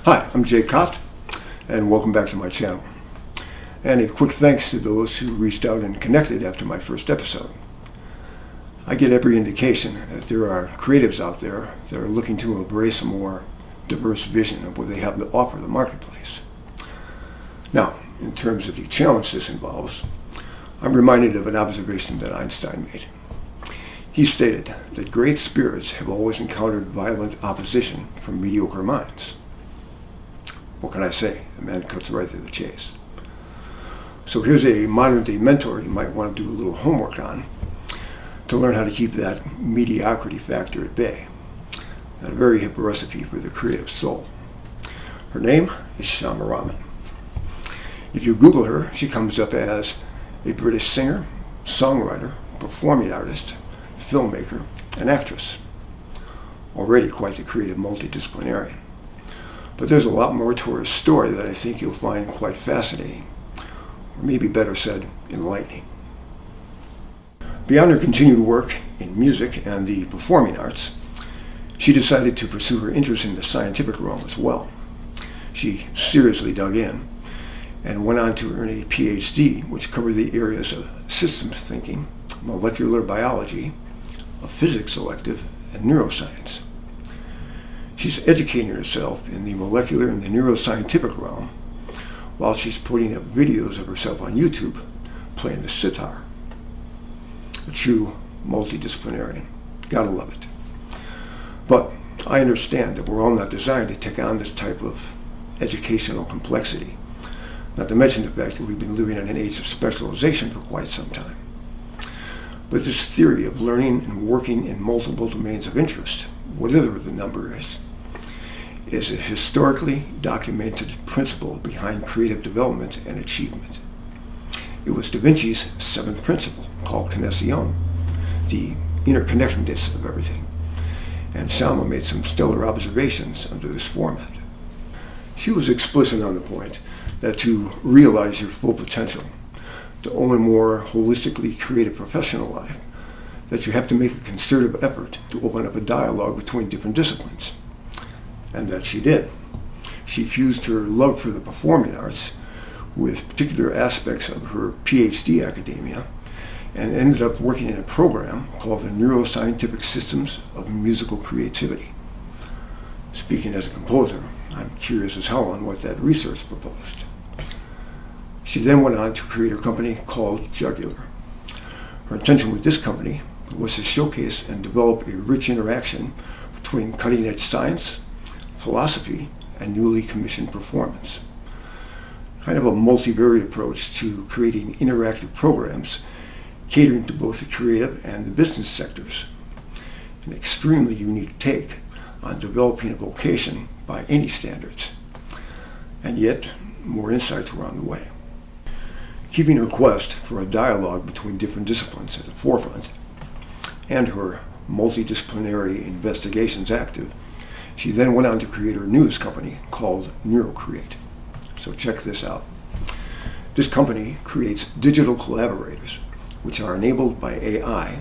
Hi, I'm Jay Cott, and welcome back to my channel. And a quick thanks to those who reached out and connected after my first episode. I get every indication that there are creatives out there that are looking to embrace a more diverse vision of what they have to offer the marketplace. Now, in terms of the challenge this involves, I'm reminded of an observation that Einstein made. He stated that great spirits have always encountered violent opposition from mediocre minds. What can I say? The man cuts right to the chase. So here's a modern-day mentor you might want to do a little homework on to learn how to keep that mediocrity factor at bay. Not a very hip recipe for the creative soul. Her name is Shama Rahman. If you Google her, she comes up as a British singer, songwriter, performing artist, filmmaker, and actress. Already quite the creative multidisciplinarian. But there's a lot more to her story that I think you'll find quite fascinating, or maybe better said, enlightening. Beyond her continued work in music and the performing arts, she decided to pursue her interest in the scientific realm as well. She seriously dug in and went on to earn a PhD, which covered the areas of systems thinking, molecular biology, a physics elective, and neuroscience. She's educating herself in the molecular and the neuroscientific realm while she's putting up videos of herself on YouTube playing the sitar. A true multidisciplinarian. Gotta love it. But I understand that we're all not designed to take on this type of educational complexity, not to mention the fact that we've been living in an age of specialization for quite some time. But this theory of learning and working in multiple domains of interest, whatever the number is a historically documented principle behind creative development and achievement. It was Da Vinci's seventh principle, called connessione, the interconnectedness of everything. And Shama made some stellar observations under this format. She was explicit on the point that to realize your full potential, to own a more holistically creative professional life, that you have to make a concerted effort to open up a dialogue between different disciplines. And that she did. She fused her love for the performing arts with particular aspects of her PhD academia and ended up working in a program called the Neuroscientific Systems of Musical Creativity. Speaking as a composer, I'm curious as hell on what that research proposed. She then went on to create her company called Jugular. Her intention with this company was to showcase and develop a rich interaction between cutting-edge science, philosophy, and newly commissioned performance. Kind of a multivariate approach to creating interactive programs catering to both the creative and the business sectors. An extremely unique take on developing a vocation by any standards. And yet, more insights were on the way. Keeping her quest for a dialogue between different disciplines at the forefront and her multidisciplinary investigations active, she then went on to create her newest company called NeuroCreate. So check this out. This company creates digital collaborators, which are enabled by AI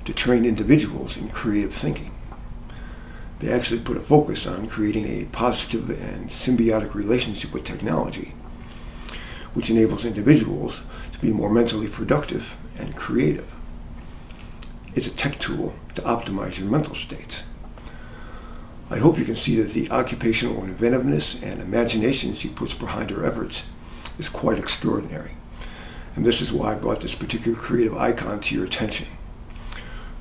to train individuals in creative thinking. They actually put a focus on creating a positive and symbiotic relationship with technology, which enables individuals to be more mentally productive and creative. It's a tech tool to optimize your mental state. I hope you can see that the occupational inventiveness and imagination she puts behind her efforts is quite extraordinary. And this is why I brought this particular creative icon to your attention.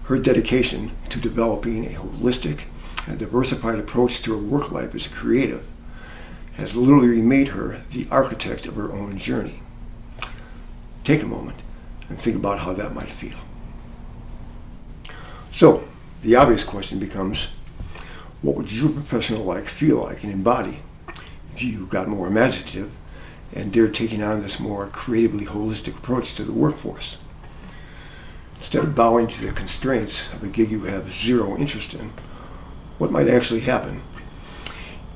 Her dedication to developing a holistic and diversified approach to her work life as a creative has literally made her the architect of her own journey. Take a moment and think about how that might feel. So, the obvious question becomes, what would your professional life feel like and embody if you got more imaginative and dared taking on this more creatively holistic approach to the workforce? Instead of bowing to the constraints of a gig you have zero interest in, what might actually happen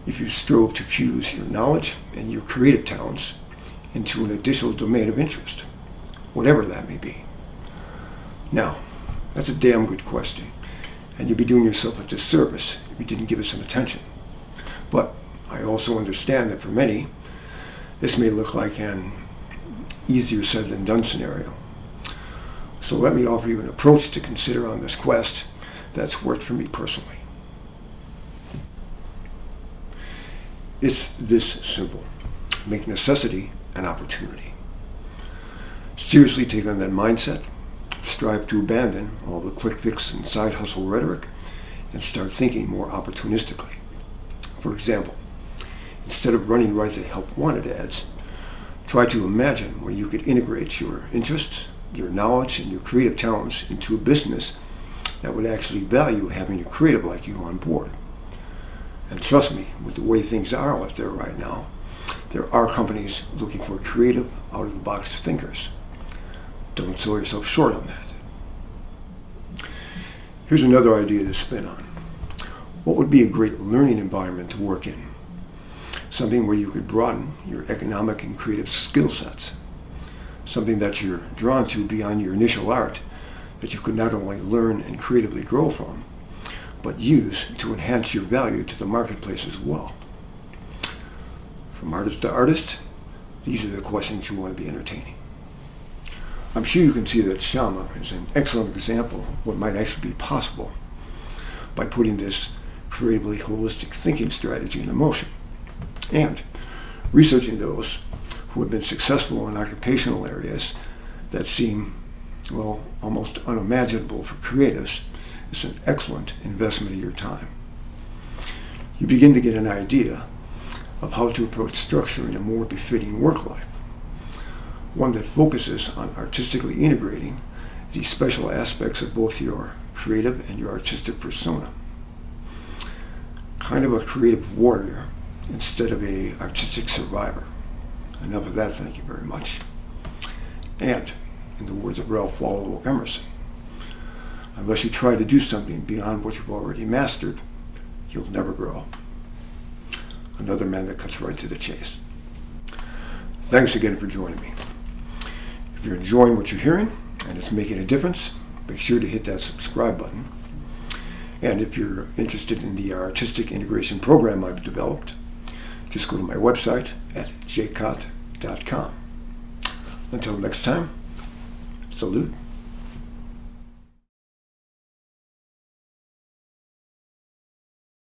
if you strove to fuse your knowledge and your creative talents into an additional domain of interest, whatever that may be? Now, that's a damn good question, and you'd be doing yourself a disservice if you didn't give it some attention. But I also understand that for many, this may look like an easier said than done scenario. So let me offer you an approach to consider on this quest that's worked for me personally. It's this simple. Make necessity an opportunity. Seriously take on that mindset. Strive to abandon all the quick fix and side hustle rhetoric and start thinking more opportunistically. For example, instead of running right the help wanted ads, try to imagine where you could integrate your interests, your knowledge, and your creative talents into a business that would actually value having a creative like you on board. And trust me, with the way things are out there right now, there are companies looking for creative, out-of-the-box thinkers. Don't sell yourself short on that. Here's another idea to spin on. What would be a great learning environment to work in? Something where you could broaden your economic and creative skill sets. Something that you're drawn to beyond your initial art that you could not only learn and creatively grow from, but use to enhance your value to the marketplace as well. From artist to artist, these are the questions you want to be entertaining. I'm sure you can see that Shama is an excellent example of what might actually be possible by putting this creatively holistic thinking strategy into motion and researching those who have been successful in occupational areas that seem, well, almost unimaginable for creatives is an excellent investment of your time. You begin to get an idea of how to approach structuring a more befitting work life, one that focuses on artistically integrating the special aspects of both your creative and your artistic persona. Kind of a creative warrior instead of an artistic survivor. Enough of that, thank you very much. And, in the words of Ralph Waldo Emerson, unless you try to do something beyond what you've already mastered, you'll never grow. Another man that cuts right to the chase. Thanks again for joining me. If you're enjoying what you're hearing and it's making a difference, make sure to hit that subscribe button. And if you're interested in the artistic integration program I've developed, just go to my website at jcott.com. Until next time, salute.